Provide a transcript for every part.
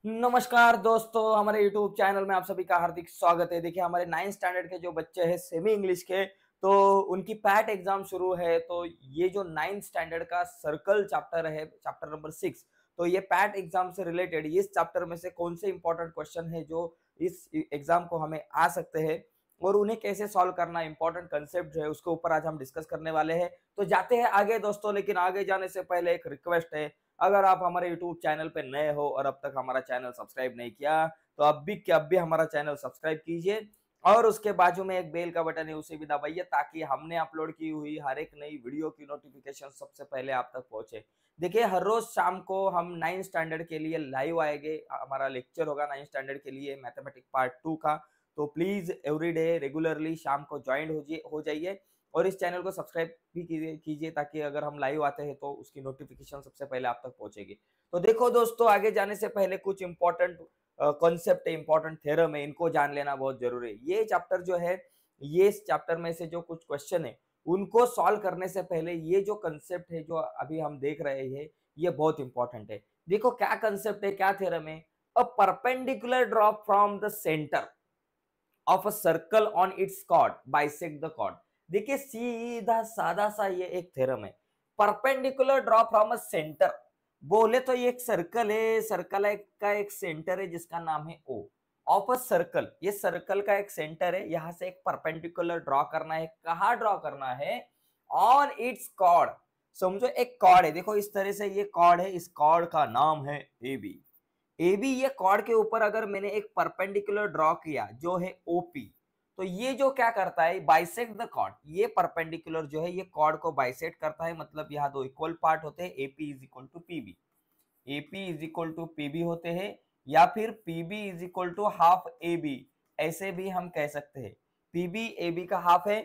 नमस्कार दोस्तों, हमारे YouTube चैनल में आप सभी का हार्दिक स्वागत है। देखिए हमारे 9th स्टैंडर्ड के जो बच्चे हैं सेमी इंग्लिश के, तो उनकी पैट एग्जाम शुरू है। तो ये जो 9th स्टैंडर्ड का सर्कल चैप्टर है, चैप्टर नंबर 6, तो ये पैट एग्जाम से रिलेटेड इस चैप्टर में से कौन से इंपॉर्टेंट क्वेश्चन है जो इस एग्जाम को हमें आ सकते हैं और उन्हें कैसे सॉल्व करना, इंपॉर्टेंट कंसेप्ट जो है उसके ऊपर आज हम डिस्कस करने वाले हैं। तो जाते हैं आगे दोस्तों, लेकिन आगे जाने से पहले एक रिक्वेस्ट है। अगर आप हमारे YouTube चैनल पे नए हो और अब तक हमारा चैनल सब्सक्राइब नहीं किया, तो अब भी हमारा चैनल सब्सक्राइब कीजिए और उसके बाजू में एक बेल का बटन है, उसे भी दबाइए ताकि हमने अपलोड की हुई हर एक नई वीडियो की नोटिफिकेशन सबसे पहले आप तक पहुंचे। देखिए हर रोज शाम को हम 9th स्टैंडर्ड के लिए लाइव आएंगे, हमारा लेक्चर होगा 9th स्टैंडर्ड के लिए मैथमेटिक्स पार्ट 2 का। तो प्लीज एवरीडे रेगुलरली शाम को ज्वाइन हो जाइए और इस चैनल को सब्सक्राइब भी कीजिए ताकि अगर हम लाइव आते हैं तो उसकी नोटिफिकेशन सबसे पहले आप तक पहुंचेगी। तो देखो दोस्तों, आगे जाने से पहले कुछ इंपॉर्टेंट कॉन्सेप्ट है, इंपॉर्टेंट थ्योरम है, इनको जान लेना बहुत जरूरी है। ये चैप्टर जो है, ये इस चैप्टर में से जो कुछ क्वेश्चन है उनको सॉल्व करने से पहले ये जो कंसेप्ट है जो अभी हम देख रहे हैं, ये बहुत इंपॉर्टेंट है। देखो क्या कंसेप्ट है, क्या थ्योरम है। A perpendicular drop from the centre of a circle on its chord bisect the chord. देखिए सीधा सादा सा ये एक थ्योरम है। Perpendicular draw from a centre, बोले तो ये एक सर्कल है, सर्कल का एक सेंटर है जिसका नाम है ओ। ऑफ अ सर्कल, ये सर्कल का एक सेंटर है, यहां से एक परपेंडिकुलर ड्रॉ करना है। कहां ड्रॉ करना है? On its chord. समझो एक कॉर्ड है, देखो इस तरह से ये कॉर्ड है, इस कॉर्ड का नाम है ए बी। ए बी, ये कॉर्ड के ऊपर अगर मैंने एक परपेंडिकुलर ड्रॉ किया जो है ओपी, तो ये जो क्या करता है, बाइसेक्ट द कॉर्ड। ये परपेंडिकुलर जो है ये कॉर्ड को बाइसेक्ट करता है, मतलब यहाँ दो इक्वल पार्ट होते हैं, AP is equal to PB. AP is equal to PB होते हैं, या फिर PB is equal to half A B, ऐसे भी हम कह सकते हैं। पीबी ए बी का हाफ है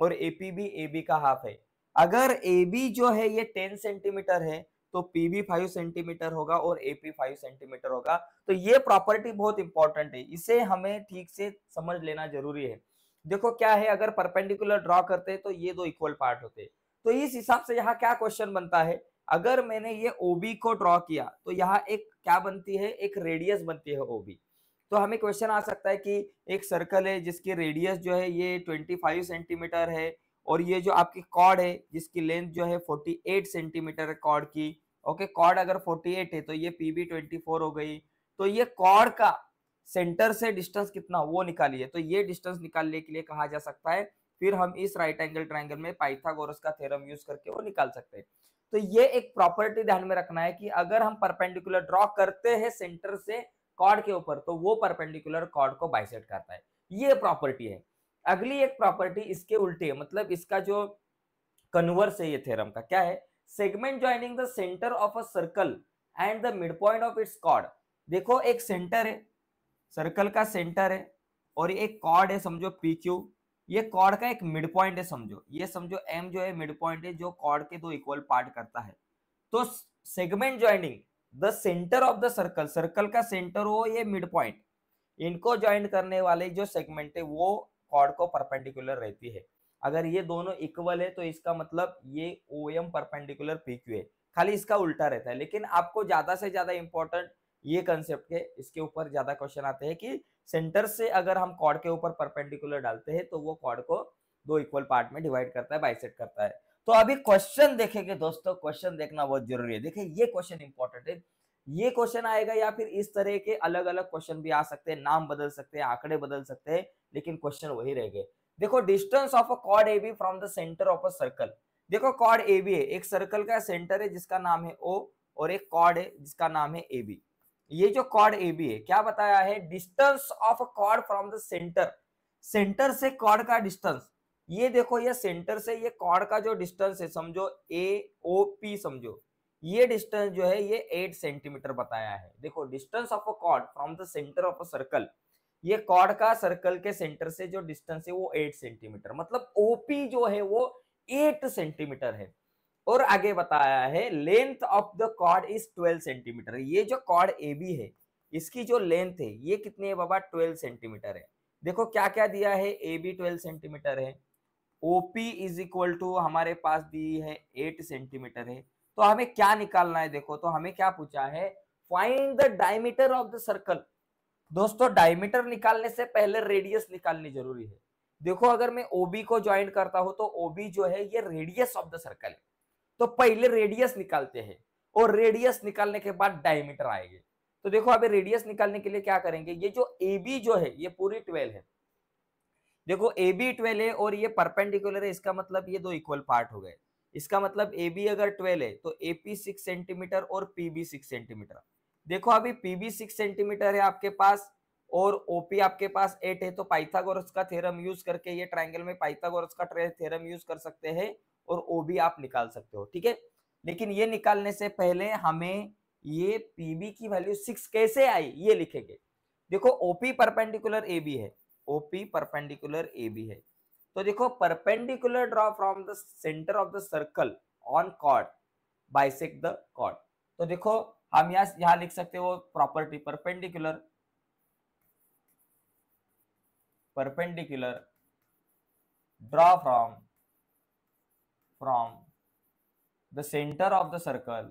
और एपी भी ए बी का हाफ है। अगर ए बी जो है ये 10 सेंटीमीटर है तो पीबी 5 सेंटीमीटर होगा और एपी 5 सेंटीमीटर होगा। तो ये प्रॉपर्टी बहुत इंपॉर्टेंट है, इसे हमें ठीक से समझ लेना जरूरी है। देखो क्या है, अगर परपेंडिकुलर ड्रॉ करते हैं तो ये दो इक्वल पार्ट होते हैं। तो इस हिसाब से यहाँ क्या क्वेश्चन बनता है, अगर मैंने ये ओबी को ड्रॉ किया तो यहाँ एक क्या बनती है, एक रेडियस बनती है ओबी। तो हमें क्वेश्चन आ सकता है कि एक सर्कल है जिसकी रेडियस जो है ये 25 सेंटीमीटर है और ये जो आपकी कॉर्ड है जिसकी लेंथ जो है 48 सेंटीमीटर है कॉर्ड की। ओके, कॉर्ड अगर 48 है तो ये पीबी 24 हो गई। तो ये कॉर्ड का सेंटर से डिस्टेंस कितना वो निकालिए, तो ये डिस्टेंस निकालने के लिए कहा जा सकता है, फिर हम इस राइट एंगल ट्रायंगल में पाइथागोरस का थ्योरम यूज करके वो निकाल सकते हैं। तो ये एक प्रॉपर्टी ध्यान में रखना है कि अगर हम परपेंडिकुलर ड्रॉ करते हैं सेंटर से कॉर्ड के ऊपर तो वो परपेंडिकुलर कॉर्ड को बाइसेक्ट करता है, ये प्रॉपर्टी है। अगली एक प्रॉपर्टी इसके उल्टी है, मतलब इसका जो कन्वर्स है ये थ्योरम का, क्या है, segment joining the centre of a circle and the mid point of its chord. देखो एक सेंटर है, सर्कल का सेंटर है और एक कॉर्ड है, समझो पी क्यू। ये कॉर्ड का एक मिड पॉइंट है, समझो ये, समझो एम जो है मिड पॉइंट है जो कॉर्ड के दो इक्वल पार्ट करता है। तो segment joining the centre of the circle, circle का सेंटर हो ये मिड पॉइंट, इनको ज्वाइन करने वाले जो सेगमेंट है वो कॉर्ड को परपेंडिकुलर रहती है। अगर ये दोनों इक्वल है तो इसका मतलब ये O M perpendicular P Q है। खाली इसका उल्टा रहता है, लेकिन आपको ज्यादा से ज्यादा इंपॉर्टेंट ये कंसेप्ट के इसके ऊपर ज्यादा क्वेश्चन आते हैं कि सेंटर से अगर हम कॉर्ड के ऊपर परपेंडिकुलर डालते हैं तो वो कॉर्ड को दो इक्वल पार्ट में डिवाइड करता है, बाइसेक्ट करता है। तो अभी क्वेश्चन देखेंगे दोस्तों, क्वेश्चन देखना बहुत जरूरी है। देखिए ये क्वेश्चन इंपॉर्टेंट है, ये क्वेश्चन आएगा या फिर इस तरह के अलग अलग क्वेश्चन भी आ सकते हैं, नाम बदल सकते हैं, आंकड़े बदल सकते हैं, लेकिन क्वेश्चन वही रहेंगे। देखो distance of a chord A B from the centre of a circle. देखो कॉर्ड ए बी है, एक सर्कल का सेंटर है जिसका नाम है ओ और एक कॉर्ड है जिसका नाम है ए बी। ये जो कॉर्ड ए बी है क्या बताया है, distance of a cord from the centre, centre से कॉर्ड का डिस्टेंस। ये देखो ये सेंटर से ये कॉर्ड का जो डिस्टेंस है, समझो ए ओ पी, समझो ये डिस्टेंस जो है ये 8 सेंटीमीटर बताया है। देखो distance of a cord from the centre of a circle, ये कॉर्ड का सर्कल के सेंटर से जो डिस्टेंस है वो 8 सेंटीमीटर, मतलब ओपी जो है वो 8 सेंटीमीटर है। और आगे बताया है length of the chord is 12 centimetre. ये जो कॉर्ड ए बी है इसकी जो लेंथ है ये कितनी है बाबा, 12 सेंटीमीटर है। देखो क्या क्या दिया है, ए बी 12 सेंटीमीटर है, ओपी इज इक्वल टू हमारे पास दी है 8 सेंटीमीटर है। तो हमें क्या निकालना है, देखो तो हमें क्या पूछा है, find the diameter of the circle. दोस्तों डायमीटर निकालने से पहले रेडियस निकालनी जरूरी है। देखो अगर मैं ओबी को ज्वाइन करता हूं तो ओबी जो है ये रेडियस ऑफ द सर्कल है, तो पहले रेडियस निकालते हैं और रेडियस निकालने के बाद डायमीटर आएंगे। तो देखो अभी रेडियस निकालने के लिए क्या करेंगे, ये जो AB जो है ये पूरी 12 है। देखो AB 12 है और ये परपेंडिकुलर है, इसका मतलब ये दो इक्वल पार्ट हो गए। इसका मतलब AB अगर 12 है तो AP 6 सेंटीमीटर और PB 6 सेंटीमीटर। देखो अभी PB 6 सेंटीमीटर है आपके पास और OP आपके पास 8 है, तो पाइथागोरस का थ्योरम यूज करके ये ट्रायंगल में पाइथागोरस का थ्योरम यूज कर सकते हैं और OB आप निकाल सकते हो, ठीक है। लेकिन ये निकालने से पहले हमें ये PB की वैल्यू 6 कैसे आई ये लिखेंगे। देखो OP परपेंडिकुलर AB है, OP परपेंडिकुलर AB है, तो देखो perpendicular draw from the centre of the circle on chord bisect the chord. तो देखो हम यहां लिख सकते हो property perpendicular draw from the center of the circle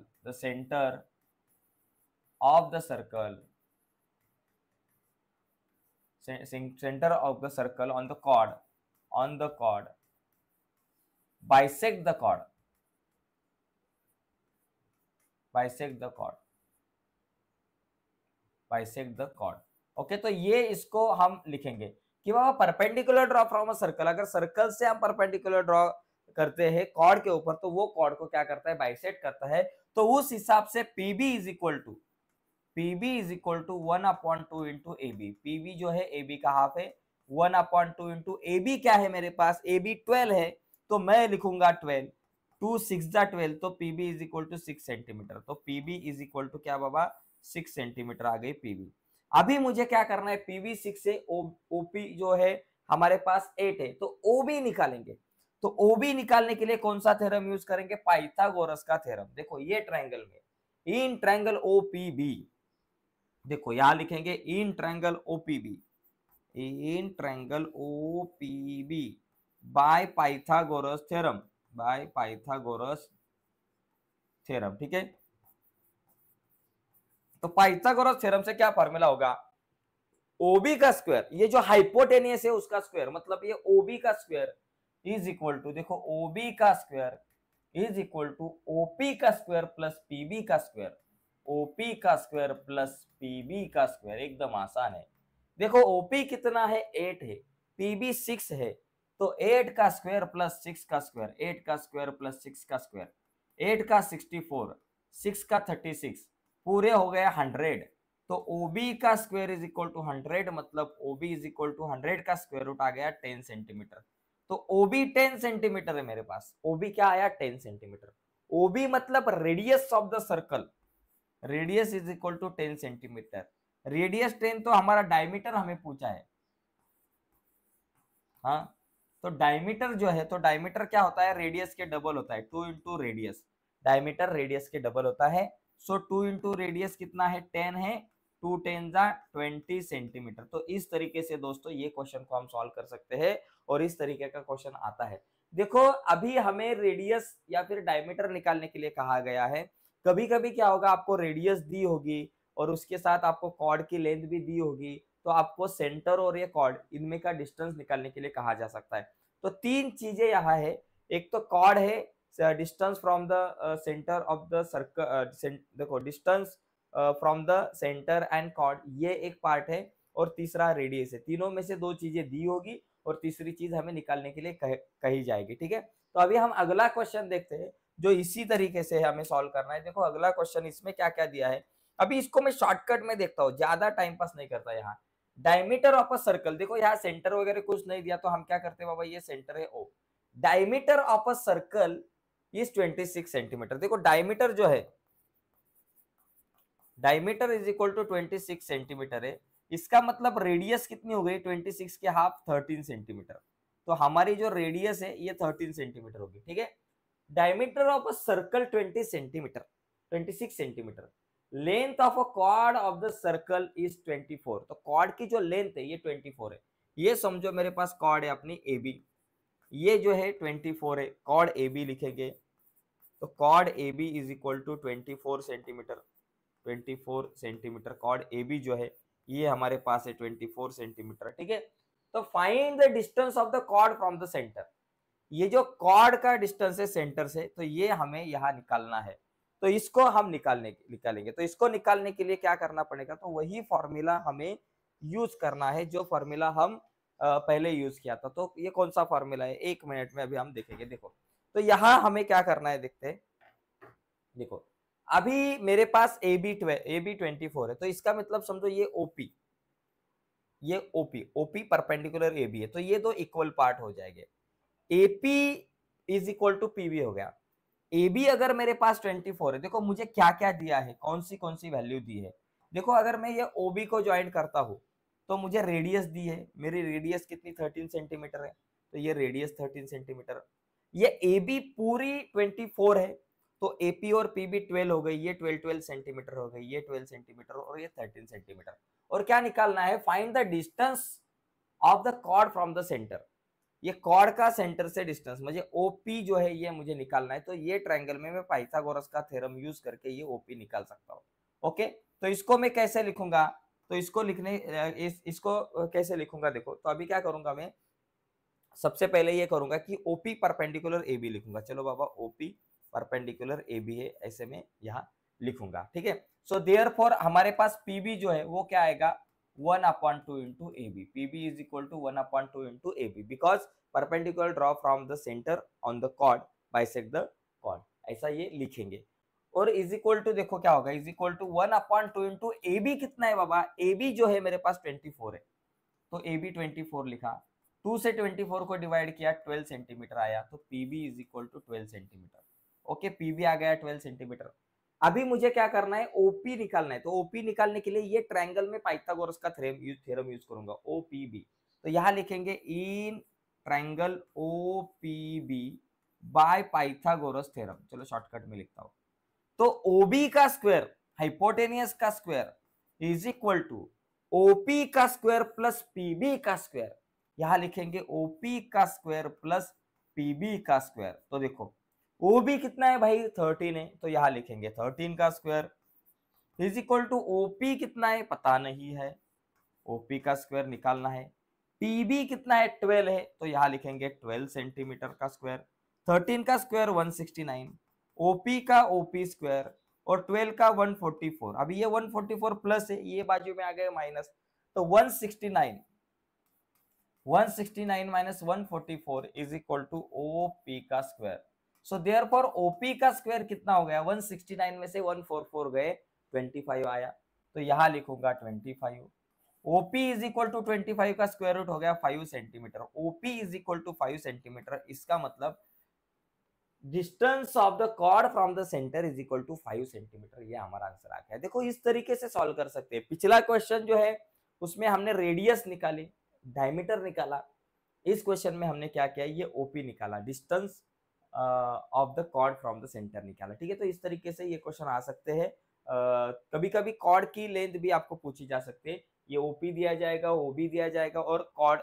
on the chord bisect the chord okay. तो ये इसको हम लिखेंगे कि बाबा perpendicular draw from a circle, अगर सर्कल से हम परपेंडिकुलर ड्रॉ करते हैं कॉर्ड के ऊपर तो वो कॉर्ड को क्या करता है, बाइसेक्ट करता है। तो उस हिसाब से PB is equal to 1/2 into AB। PB जो है AB का हाफ है, 1/2 इंटू AB क्या है मेरे पास, AB 12 है, तो मैं लिखूंगा 12, 2 6 12, तो PB is equal to 6 centimetre. तो PB इज इक्वल टू क्या बाबा, 6 सेंटीमीटर आ गई PB। अभी मुझे क्या करना है, PB 6 से OP जो है हमारे पास 8 है, तो OB निकालेंगे। तो OB निकालने के लिए कौन सा थ्योरम यूज करेंगे, पाइथागोरस का थ्योरम। देखो ये ट्रायंगल में इन ट्रायंगल OPB, देखो यहां लिखेंगे in triangle OPB bye Pythagoras theorem, ठीक है। तो पाइथागोरस थ्योरम से क्या फॉर्मूला होगा, OB का स्क्वायर, ये जो हाइपोटेनियस है उसका स्क्वायर, मतलब ये OB का स्क्वायर इज इक्वल टू, देखो OB का square is equal to OP का स्क्वायर प्लस PB का स्क्वायर, OP का स्क्वायर प्लस PB का स्क्वायर, एकदम आसान है। देखो OP कितना है, 8 है, PB 6 है, तो 8 का स्क्वायर प्लस 6 का स्क्वायर, 8 का स्क्वायर प्लस 6 का स्क्वायर, 8 का 64, 6 का 36, पूरे हो गए 100। तो OB का स्क्वायर इज इक्वल टू 100, मतलब OB इज इक्वल टू 100 का स्क्वायर रूट आ गया 10 सेंटीमीटर। तो OB 10 सेंटीमीटर है मेरे पास, OB क्या आया 10 सेंटीमीटर। OB मतलब radius of the circle, radius is equal to 10 centimetre. Radius 10 तो हमारा डायमीटर हमें पूछा है, हाँ। तो डायमीटर जो है, तो डायमीटर क्या होता है, रेडियस के डबल होता है, 2 इंटू रेडियस, डायमीटर रेडियस के डबल होता है। सो 2 इंटू रेडियस कितना है, 10 है, 2 10 जा 20 सेंटीमीटर। तो इस तरीके से दोस्तों ये क्वेश्चन को हम सॉल्व कर सकते हैं और इस तरीके का क्वेश्चन आता है। देखो अभी हमें रेडियस या फिर डायमीटर निकालने के लिए कहा गया है। कभी कभी क्या होगा, आपको रेडियस दी होगी और उसके साथ आपको कॉर्ड की लेंथ भी दी होगी, तो आपको सेंटर और ये कॉर्ड इनमें का डिस्टेंस निकालने के लिए कहा जा सकता है। तो तीन चीजें यहाँ है, एक तो कॉर्ड है, distance from the centre of the circle, देखो distance from the centre and chord, ये एक पार्ट है, और तीसरा रेडियस है। तीनों में से दो चीजें दी होगी और तीसरी चीज हमें निकालने के लिए कही जाएगी, ठीक है। तो अभी हम अगला क्वेश्चन देखते हैं जो इसी तरीके से हमें सॉल्व करना है। देखो अगला क्वेश्चन, इसमें क्या क्या दिया है, अभी इसको मैं शॉर्टकट में देखता हूँ, ज्यादा टाइम पास नहीं करता। यहाँ डायमीटर ऑफ अ सर्कल, देखो यहाँ सेंटर वगैरह कुछ नहीं दिया, तो हम क्या करते हैं बाबा, ये सेंटर है O। Diameter of a circle is 26 centimetre. देखो डायमीटर जो है, diameter is equal to 26 centimetre है, इसका मतलब रेडियस कितनी हो गई, 26 के हाफ 13 सेंटीमीटर। तो हमारी जो रेडियस है ये 13 सेंटीमीटर होगी, ठीक है। Diameter of a circle 26 centimetre, length of a cord of the circle is 24। तो कॉर्ड की जो लेंथ है ये 24 है। ये समझो मेरे पास कॉर्ड है अपनी AB, ये जो है 24 है, कॉर्ड AB लिखेंगे। तो chord AB is equal to 24 centimetre. 24 centimetre, chord A B जो है ये हमारे पास है 24 सेंटीमीटर, ठीक है। तो find the distance of the chord from the centre, ये जो कॉर्ड का डिस्टेंस है सेंटर से, तो ये हमें यहाँ निकालना है। तो इसको हम निकालेंगे। तो इसको निकालने के लिए क्या करना पड़ेगा, तो वही फॉर्मूला हमें यूज करना है जो फॉर्मूला हम पहले यूज किया था। तो ये कौन सा फॉर्मूला है, 1 मिनट में अभी हम देखेंगे। देखो, तो यहाँ हमें क्या करना है, देखते हैं। देखो, अभी मेरे पास ए बी 24 है, तो इसका मतलब समझो ये ओपी, ये ओपी परपेंडिकुलर ए बी है, तो ये दो इक्वल पार्ट हो जाएंगे। AP is equal to PB हो गया। ए बी अगर मेरे पास 24 है, देखो मुझे क्या क्या दिया है, कौन सी वैल्यू दी है। देखो, अगर मैं ये ओबी को ज्वाइन करता हूं तो मुझे रेडियस दी है, मेरी रेडियस कितनी 13 सेंटीमीटर है, तो ये रेडियस 13 सेंटीमीटर। ये ए बी पूरी 24 है, तो एपी और पीबी 12 हो गई, ये 12 सेंटीमीटर हो गई, ये 12 सेंटीमीटर और ये 13 सेंटीमीटर। और क्या निकालना है, find the distance of the chord from the centre, ये कॉर्ड का सेंटर से डिस्टेंस मुझे ओपी जो है ये मुझे निकालना है। तो ये ट्रायंगल में मैं पाइथागोरस का थ्योरम यूज करके ये ओपी निकाल सकता हूँ। ओके, तो इसको मैं कैसे लिखूंगा, तो इसको इसको कैसे लिखूंगा, देखो। तो अभी क्या करूंगा मैं, सबसे पहले ये करूंगा कि ओपी परपेंडिकुलर ए बी लिखूंगा। चलो बाबा, ओपी परपेंडिकुलर ए बी है, ऐसे में यहाँ लिखूंगा, ठीक है। सो देयरफॉर हमारे पास पीबी जो है वो क्या आएगा, 1/2 into A B. PB is equal to 1/2 into A B, because perpendicular draw from the centre on the chord, bisect the chord, ऐसा ये लिखेंगे। और इज इक्वल टू, देखो क्या होगा, is equal to 1/2 into A B कितना है बाबा, ए B जो है मेरे पास 24 है, तो ए बी 24 लिखा, 2 से 24 को डिवाइड किया, 12 सेंटीमीटर आया, तो PB is equal to 12 centimetre. Okay, PB आ गया 12 सेंटीमीटर। अभी मुझे क्या करना है, ओपी निकालना है। तो ओपी निकालने के लिए ये ट्रायंगल में पाइथागोरस का थ्योरम यूज करूंगा, ओपीबी। तो यहां लिखेंगे in triangle OPB by Pythagoras theorem. चलो शॉर्टकट में लिखता हूं। तो ओबी का स्क्वायर, हाइपोटेनियस का square is equal to OP का स्क्वायर प्लस पीबी का स्क्वायर। यहां लिखेंगे ओपी का स्क्वायर प्लस पीबी का स्क्वायर। तो देखो, ओबी कितना है भाई, 13 है, तो यहां लिखेंगे 13 का square is equal to OP कितना है पता नहीं है, ओपी का स्क्वायर निकालना है। पीबी कितना है, 12 है, तो यहां लिखेंगे 12 सेंटीमीटर का स्क्वायर। 13 का स्क्वायर 169, ओपी का ओपी स्क्वायर, और 12 का 144। अभी ये 144 प्लस है, ये बाजू में आ गए माइनस, तो 169 minus 144 is equal to OP का स्क्वायर। सो देयरफॉर ओपी का स्क्वायर कितना हो गया, 169 में से 144 गए, 25 आया, तो यहां लिखूंगा 25। ओपी इज इक्वल टू 25 का स्क्वायर रूट हो गया 5 centimetre. OP is equal to 5 centimetre, इसका मतलब distance of the chord from the centre is equal to 5 centimetre. ये हमारा आंसर आ गया। देखो, इस तरीके से सॉल्व कर सकते हैं। पिछला क्वेश्चन जो है उसमें हमने रेडियस निकाली, डायमीटर निकाला। इस क्वेश्चन में हमने क्या किया, ये ओपी निकाला, distance of the chord from the centre निकाला, ठीक है। तो इस तरीके से ये क्वेश्चन आ सकते हैं। कभी कभी कॉर्ड की लेंथ भी आपको पूछी जा सकती है, ये ओपी दिया जाएगा, ओबी दिया जाएगा, और कॉर्ड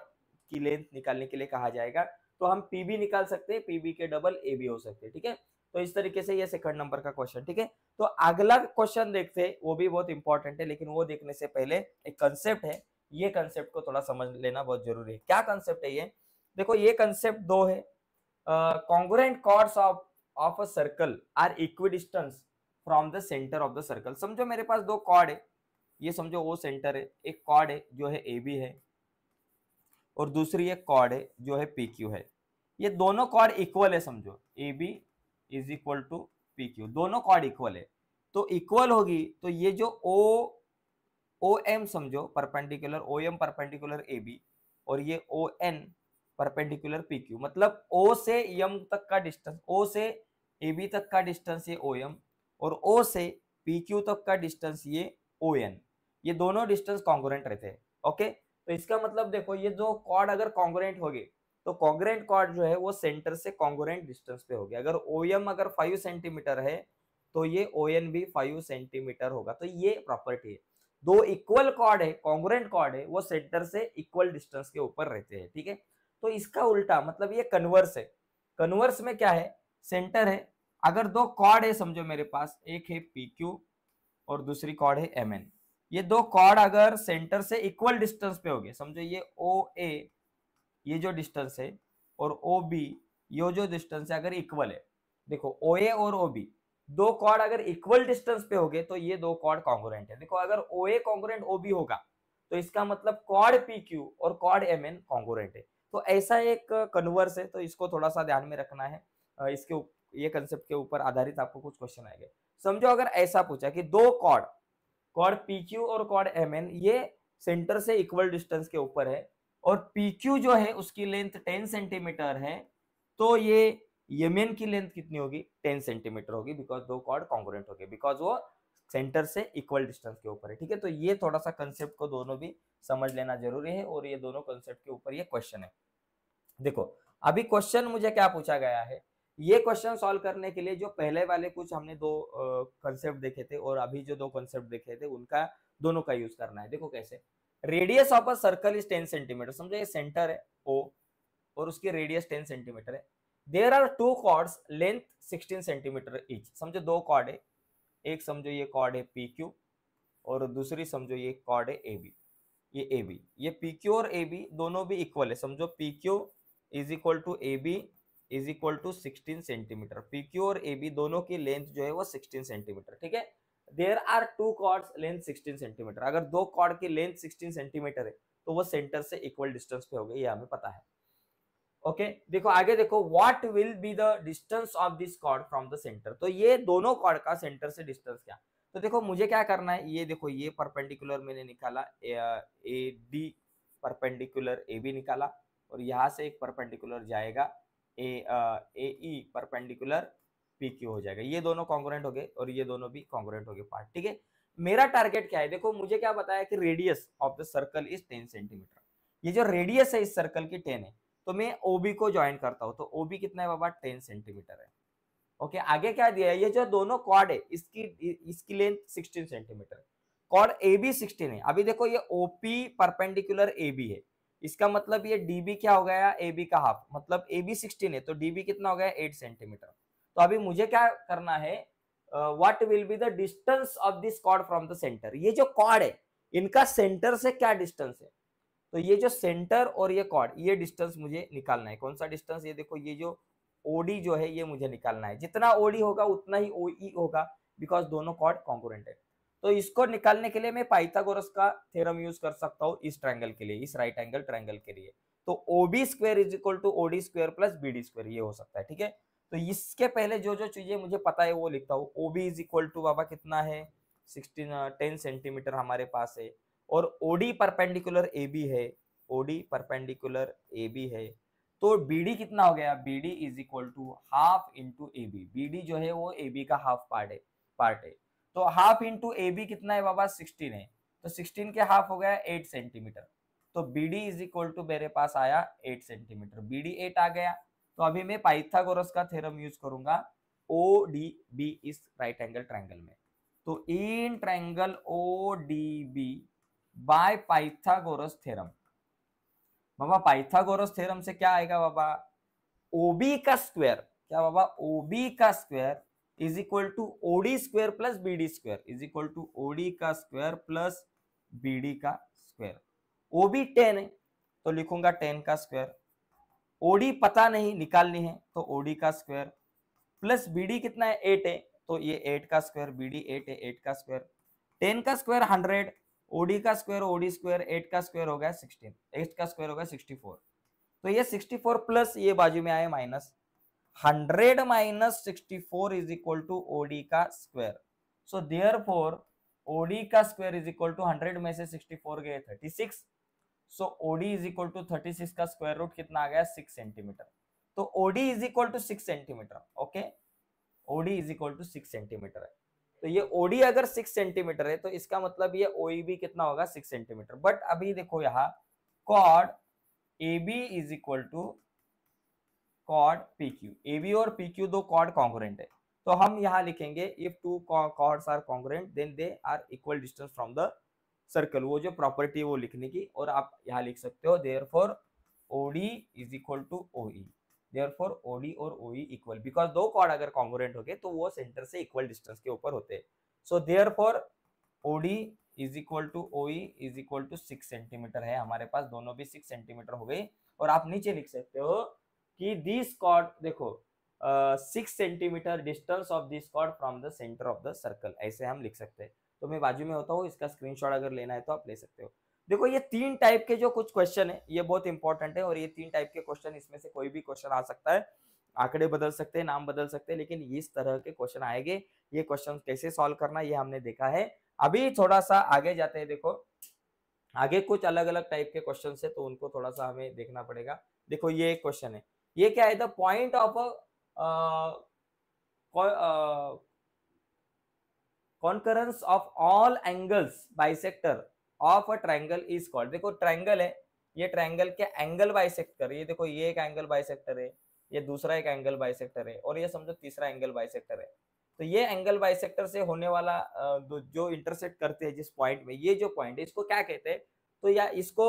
की लेंथ निकालने के लिए कहा जाएगा, तो हम पीबी निकाल सकते हैं, पीबी के डबल ए भी हो सकते हैं, ठीक है। तो इस तरीके से ये सेकंड नंबर का क्वेश्चन, ठीक है। तो अगला क्वेश्चन देखते हैं, वो भी बहुत इंपॉर्टेंट है, लेकिन वो देखने से पहले एक कंसेप्ट है, ये कंसेप्ट को थोड़ा समझ लेना बहुत जरूरी है। क्या कंसेप्ट है ये, देखो, ये कंसेप्ट दो है। Congruent chords of a circle are equidistance from the centre of the circle. समझो मेरे पास दो कॉर्ड है, ये समझो वो सेंटर है, एक कॉर्ड है जो है ए बी है, और दूसरी एक कॉर्ड है जो है पी क्यू है। ये दोनों कॉर्ड इक्वल है, समझो A B is equal to P Q, दोनों कॉर्ड इक्वल है। तो इक्वल होगी तो ये जो ओ एम समझो perpendicular, O M perpendicular A B, और ये O N perpendicular P Q, मतलब ओ से एम तक का डिस्टेंस, ओ से ए बी तक का डिस्टेंस ये ओ एम, और ओ से पी क्यू तक का डिस्टेंस ये ओ एन। ये दोनों डिस्टेंस कॉन्ग्रुएंट रहते हैं। ओके, तो इसका मतलब देखो, ये जो कॉर्ड अगर कॉन्ग्रुएंट होगी तो कॉन्ग्रुएंट कॉर्ड जो है वो सेंटर से कॉन्ग्रुएंट डिस्टेंस पे होगी। अगर ओ एम अगर 5 सेंटीमीटर है तो ये ओ एन भी 5 सेंटीमीटर होगा। तो ये प्रॉपर्टी है, दो इक्वल कॉर्ड है, कॉन्ग्रुएंट कॉर्ड है, वो सेंटर से इक्वल डिस्टेंस के ऊपर रहते हैं, ठीक है। तो इसका उल्टा मतलब ये कन्वर्स है। कन्वर्स में क्या है, सेंटर है, अगर दो कॉर्ड है समझो मेरे पास, एक है पी क्यू और दूसरी कॉर्ड है MN। ये दो कॉर्ड अगर सेंटर से इक्वल डिस्टेंस पे होंगे, समझो ये OA ये जो डिस्टेंस है और OB ये जो डिस्टेंस है अगर इक्वल है, देखो OA और OB दो कॉर्ड अगर इक्वल डिस्टेंस पे होंगे तो ये दो कॉर्ड कॉन्ग्रुएंट है। देखो अगर OA कॉन्ग्रुएंट OB होगा तो इसका मतलब कॉर्ड PQ और कॉर्ड MN कॉन्ग्रुएंट है। तो ऐसा एक कन्वर्स है, तो इसको थोड़ा सा ध्यान में रखना है। इसके ये कंसेप्ट के ऊपर आधारित आपको कुछ क्वेश्चन आएंगे। समझो अगर ऐसा पूछा कि दो कॉर्ड कॉर्ड PQ और कॉर्ड MN ये सेंटर से इक्वल डिस्टेंस के ऊपर है और PQ जो है उसकी लेंथ 10 सेंटीमीटर है, तो ये MN की लेंथ कितनी होगी 10 सेंटीमीटर होगी, बिकॉज दो कॉर्ड कॉन्ग्रुएंट हो गए, बिकॉज वो सेंटर से इक्वल डिस्टेंस के ऊपर है। ठीक है, तो ये थोड़ा सा कंसेप्ट को दोनों भी समझ लेना जरूरी है और ये दोनों कंसेप्ट के ऊपर ये क्वेश्चन है। देखो अभी क्वेश्चन मुझे क्या पूछा गया है, ये क्वेश्चन सॉल्व करने के लिए जो पहले वाले कुछ हमने दो कंसेप्ट देखे थे और अभी जो दो कंसेप्ट देखे थे उनका दोनों का यूज करना है। देखो कैसे, radius of a circle is 10 centimetre. समझो ये सेंटर है O और उसकी रेडियस 10 सेंटीमीटर है। There are two chords length 16 centimetre each. समझो दो कॉर्ड है, एक समझो ये कॉर्ड है PQ और दूसरी समझो ये कॉर्ड है AB। ये AB, ये PQ और AB दोनों भी इक्वल है। समझो PQ is equal to AB is equal to 16 centimetre. PQ और AB दोनों की लेंथ जो है वो 16 सेंटीमीटर। ठीक है, there are two chords length 16 centimetre. अगर दो कॉर्ड की लेंथ 16 सेंटीमीटर है तो वो सेंटर से इक्वल डिस्टेंस पे हो गए, ये हमें पता है। ओके देखो आगे देखो, what will be the distance of this cord from the centre. तो ये दोनों कॉर्ड का सेंटर से डिस्टेंस क्या, तो देखो मुझे क्या करना है, ये देखो ये परपेंडिकुलर मैंने निकाला AD परपेंडिकुलर AB निकाला और यहाँ से एक परपेंडिकुलर जाएगा AE परपेंडिकुलर PQ हो जाएगा। ये दोनों कॉन्ग्रुएंट हो गए और ये दोनों भी कॉन्ग्रुएंट हो गए पार्ट। ठीक है, मेरा टारगेट क्या है, देखो मुझे क्या बताया कि radius of the circle is 10 centimetre. ये जो रेडियस है इस सर्कल की 10 है, तो मैं OB को ज्वाइन करता हूं, तो OB कितना है बाबा 10 सेंटीमीटर है। ओके आगे क्या दिया है, ये जो दोनों कॉर्ड है इसकी लेंथ 16 सेंटीमीटर, कॉर्ड AB 16 है। अभी देखो ये OP परपेंडिकुलर AB है, इसका मतलब ये DB क्या हो गया AB का हाफ, मतलब AB 16 है तो DB कितना हो गया 8 सेंटीमीटर। तो अभी मुझे क्या करना है, what will be the distance of this cord from the centre. ये जो कॉर्ड है इनका सेंटर से क्या डिस्टेंस है, तो ये जो सेंटर और ये कॉर्ड ये डिस्टेंस मुझे निकालना है। कौन सा डिस्टेंस, ये देखो ये जो OD जो है ये मुझे निकालना है। जितना OD होगा उतना ही OE होगा, बिकॉज दोनों कॉर्ड कॉन्ग्रुएंट है। तो इसको निकालने के लिए मैं पाइथागोरस का थ्योरम यूज कर सकता हूँ इस ट्रायंगल के लिए, इस राइट एंगल ट्रायंगल के लिए। तो OB square is equal to OD square plus BD square, ये हो सकता है। ठीक है, तो इसके पहले जो जो चीजें मुझे पता है वो लिखता हूँ। OB इज इक्वल टू बाबा कितना है 10 सेंटीमीटर हमारे पास है और OD परपेंडिकुलर AB है, OD परपेंडिकुलर AB है, तो BD कितना हो गया, BD is equal to half into AB। BD जो है वो AB का हाफ पार्ट है। तो हाफ इंटू AB कितना है बाबा 16 है, तो 16 के हाफ हो गया 8 सेंटीमीटर। तो BD इज इक्वल टू मेरे पास आया 8 सेंटीमीटर, BD 8 आ गया। तो अभी मैं पाइथागोरस का थ्योरम यूज करूंगा ODB इस राइट एंगल ट्रायंगल में। तो in triangle ODB by Pythagoras theorem, बाबा पाइथागोरस थ्योरम से क्या आएगा बाबा, OB का स्क्वायर, क्या बाबा OB का square is equal to OD square plus BD square is equal to OD का स्क्वायर प्लस BD का स्क्वायर। OB 10 है तो लिखूंगा 10 का स्क्वायर, OD पता नहीं निकालनी है तो OD का स्क्वायर प्लस BD कितना है 8 है तो ये 8 का स्क्वायर, BD 8 है 8 का स्क्वायर, 10 का स्क्वायर 100, OD का स्क्वायर OD स्क्वायर 8 का स्क्वायर हो गया 16, 8 का स्क्वायर हो गया 64। तो ये 64 प्लस ये बाजू में आए minus, 100 minus 64 is equal to OD का स्क्वायर। सो देयरफॉर OD का स्क्वायर इज इक्वल टू 100 में से 64 गए 36, so OD is equal to 36 का स्क्वायर रूट कितना आ गया 6 सेंटीमीटर। तो OD is equal to 6 centimetre. Okay OD is equal to 6 centimetre है, तो ये OD अगर 6 सेंटीमीटर है तो इसका मतलब ये OE भी कितना होगा 6 सेंटीमीटर। बट अभी देखो यहाँ chord AB is equal to chord PQ, AB और PQ दो कॉर्ड कॉन्ग्रुएंट है, तो हम यहाँ लिखेंगे if two chords are congruent then they are equal distance from the circle. वो जो प्रॉपर्टी है वो लिखने की, और आप यहाँ लिख सकते हो therefore OD is equal to OE, therefore OD और OE इक्वल, बिकॉज दो कॉर्ड अगर कॉन्ग्रुएंट हो गए तो वो सेंटर से इक्वल डिस्टेंस के ऊपर होते हैं। So therefore OD is equal to OE is equal to 6 centimetre है हमारे पास, दोनों भी 6 सेंटीमीटर हो गई। और आप नीचे लिख सकते हो कि दिस कॉर्ड देखो 6 centimetre distance of this cord from the centre of the circle, ऐसे हम लिख सकते हैं। तो मैं बाजू में होता हूँ, इसका स्क्रीनशॉट अगर लेना है तो आप ले सकते हो। देखो ये 3 टाइप के जो कुछ क्वेश्चन है ये बहुत इंपॉर्टेंट है, और ये 3 टाइप के क्वेश्चन, इसमें से कोई भी क्वेश्चन आ सकता है, आंकड़े बदल सकते हैं, नाम बदल सकते हैं, लेकिन इस तरह के क्वेश्चन आएंगे। ये क्वेश्चन कैसे सॉल्व करना ये हमने देखा है। अभी थोड़ा सा आगे जाते हैं, देखो आगे कुछ अलग अलग टाइप के क्वेश्चन है, तो उनको थोड़ा सा हमें देखना पड़ेगा। देखो ये एक क्वेश्चन है, ये क्या है, the point of concurrence of all angles bisector of a triangle is called. देखो ट्रायंगल है, ये ट्रायंगल के एंगल बाइसेक्ट कर, ये देखो ये एक एंगल बाइसेक्टर है, ये दूसरा एक एंगल बाइसेक्टर है, और ये समझो तीसरा एंगल बाइसेक्टर है। तो ये एंगल बाइसेक्टर से होने वाला जो इंटरसेक्ट करते हैं जिस पॉइंट में, ये जो पॉइंट है इसको क्या कहते हैं, तो या इसको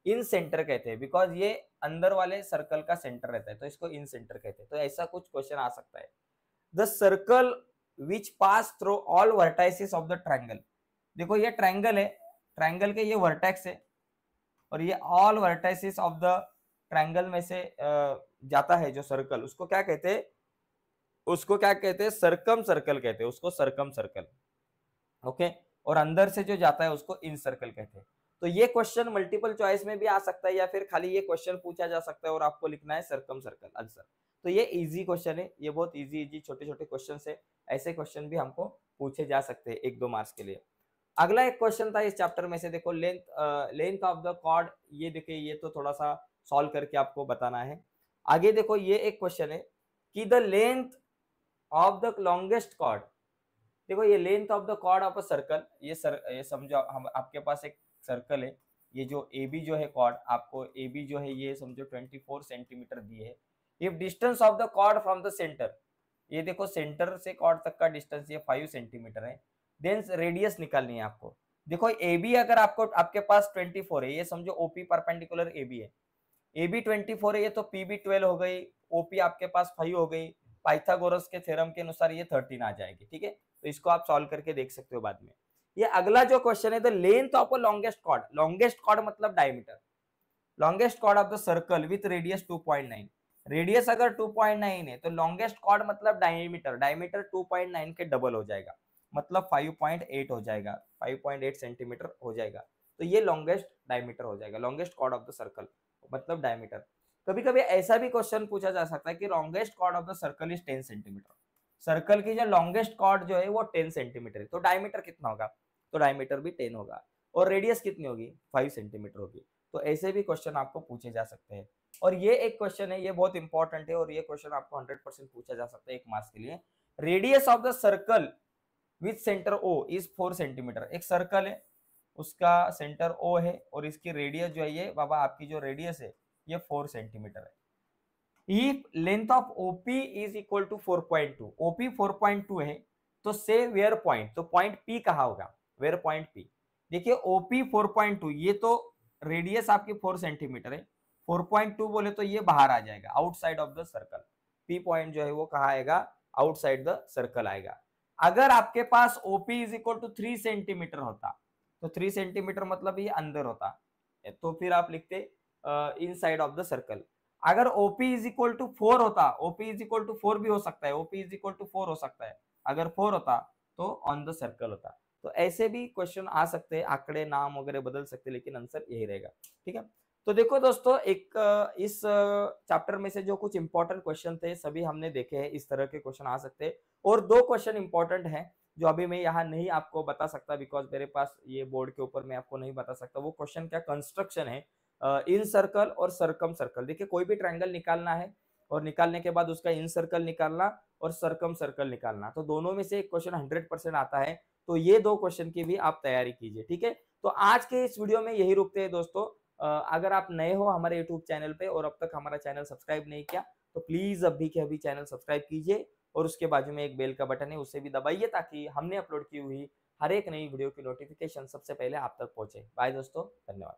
इन सेंटर कहते हैं, बिकॉज ये अंदर वाले सर्कल का सेंटर रहता है, तो इसको इन सेंटर कहते हैं। तो ऐसा कुछ क्वेश्चन आ सकता है। The circle which pass through all vertices of the triangle. देखो ये ट्रायंगल है, ट्रायंगल के ये वर्टेक्स है, और ये all vertices of the triangle में से जाता है जो सर्कल, उसको क्या कहते हैं, उसको क्या कहते हैं, सरकम सर्कल कहते हैं, उसको सरकम सर्कल। ओके, और अंदर से जो जाता है उसको इन सर्कल कहते हैं। तो ये क्वेश्चन मल्टीपल चॉइस में भी आ सकता है, या फिर खाली ये क्वेश्चन पूछा जा सकता है और आपको लिखना है सरकम सर्कल आंसर। तो ये इजी क्वेश्चन है, ये बहुत इजी छोटे छोटे क्वेश्चन है, ऐसे क्वेश्चन भी हमको पूछे जा सकते हैं 1-2 मार्क्स के लिए। अगला एक क्वेश्चन था इस चैप्टर में से, देखो लेंथ ऑफ द कॉर्ड, ये देखिए ये तो थोड़ा सा सॉल्व करके आपको बताना है। आगे देखो ये एक क्वेश्चन है कि the length of the longest chord. देखो ये length of the chord of a circle, ये समझो हम आपके पास एक सर्कल है, ये जो ए बी जो है कॉर्ड, आपको ए बी जो है ये समझो 24 सेंटीमीटर दिए है। If distance of the chord from the centre, ये देखो सेंटर से कॉर्ड तक का डिस्टेंस ये 5 सेंटीमीटर है। देन रेडियस निकालनी है आपको। देखो ए बी अगर आपको आपके पास 24 है, ये समझो ओपी परपेंडिकुलर ए बी है, ए बी 24 है, ये तो पी बी 12 हो गई, ओपी आपके पास 5 हो गई, पाइथागोरस के थ्योरम के अनुसार ये 13 आ जाएगी। ठीक है, तो इसको आप सॉल्व करके देख सकते हो बाद में। ये अगला जो क्वेश्चन है, the length of a longest chord. Longest chord मतलब diameter, longest chord of the circle with radius 2.9। Radius अगर 2.9 है तो लॉन्गेस्ट कॉर्ड मतलब डायमीटर, डायमीटर 2.9 के डबल हो जाएगा, मतलब 5.8 हो जाएगा, 5.8 सेंटीमीटर हो जाएगा। तो ये लॉन्गेस्ट डायमीटर हो जाएगा, longest chord of the circle मतलब डायमीटर। कभी कभी ऐसा भी क्वेश्चन पूछा जा सकता है कि longest chord of the circle is 10 centimetre. Circle की जो लॉन्गेस्ट कॉर्ड जो है वो 10 सेंटीमीटर है, तो डायमीटर कितना होगा, तो डायमीटर भी 10 होगा, और रेडियस कितनी होगी, 5 सेंटीमीटर होगी। तो ऐसे भी क्वेश्चन आपको पूछे जा सकते हैं। और ये एक क्वेश्चन है, ये बहुत इंपॉर्टेंट है, और ये क्वेश्चन आपको 100% पूछा जा सकता है 1 मार्क्स के लिए। Radius of the circle with centre O is 4 centimetre. एक सर्कल है, उसका सेंटर ओ है, और इसकी रेडियस जो है ये बाबा आपकी जो रेडियस है ये 4 सेंटीमीटर है। If length of OP is equal to 4.2, OP 4.2 है, तो से वेयर पॉइंट, तो पॉइंट पी कहाँ होगा, वेयर पॉइंट पी। देखिए ओपी 4.2, ये तो रेडियस आपकी 4 सेंटीमीटर है, 4.2 बोले तो ये बाहर आ जाएगा, outside of the circle. P point जो है वो कहाँ आएगा, आउटसाइड द सर्कल आएगा। अगर आपके पास OP is equal to 3 centimetre होता, तो 3 सेंटीमीटर मतलब ये अंदर होता, तो फिर आप लिखते इनसाइड ऑफ द सर्कल। अगर ओपी इज इक्वल टू 4 होता, ओपी इज इक्वल टू 4 भी हो सकता है, ओपी इज इक्वल टू 4 हो सकता है, अगर 4 होता तो ऑन द सर्कल होता। तो ऐसे भी क्वेश्चन आ सकते हैं, आंकड़े नाम वगैरह बदल सकते हैं, लेकिन आंसर यही रहेगा। ठीक है, तो देखो दोस्तों, एक इस चैप्टर में से जो कुछ इंपॉर्टेंट क्वेश्चन थे सभी हमने देखे हैं, इस तरह के क्वेश्चन आ सकते हैं। और 2 क्वेश्चन इंपॉर्टेंट हैं जो अभी मैं यहाँ नहीं आपको बता सकता, बिकॉज मेरे पास ये बोर्ड के ऊपर मैं आपको नहीं बता सकता। वो क्वेश्चन क्या कंस्ट्रक्शन है, इन सर्कल और सरकम सर्कल। देखिए कोई भी ट्रायंगल निकालना है, और निकालने के बाद उसका इन सर्कल निकालना और सरकम सर्कल निकालना, तो दोनों में से एक क्वेश्चन 100% आता है। तो ये 2 क्वेश्चन की भी आप तैयारी कीजिए। ठीक है, तो आज के इस वीडियो में यही रुकते हैं दोस्तों। अगर आप नए हो हमारे यूट्यूब चैनल पे और अब तक हमारा चैनल सब्सक्राइब नहीं किया, तो प्लीज अभी के अभी चैनल सब्सक्राइब कीजिए, और उसके बाजू में एक बेल का बटन है, उसे भी दबाइए, ताकि हमने अपलोड की हुई हर एक नई वीडियो की नोटिफिकेशन सबसे पहले आप तक पहुंचे। बाय दोस्तों, धन्यवाद।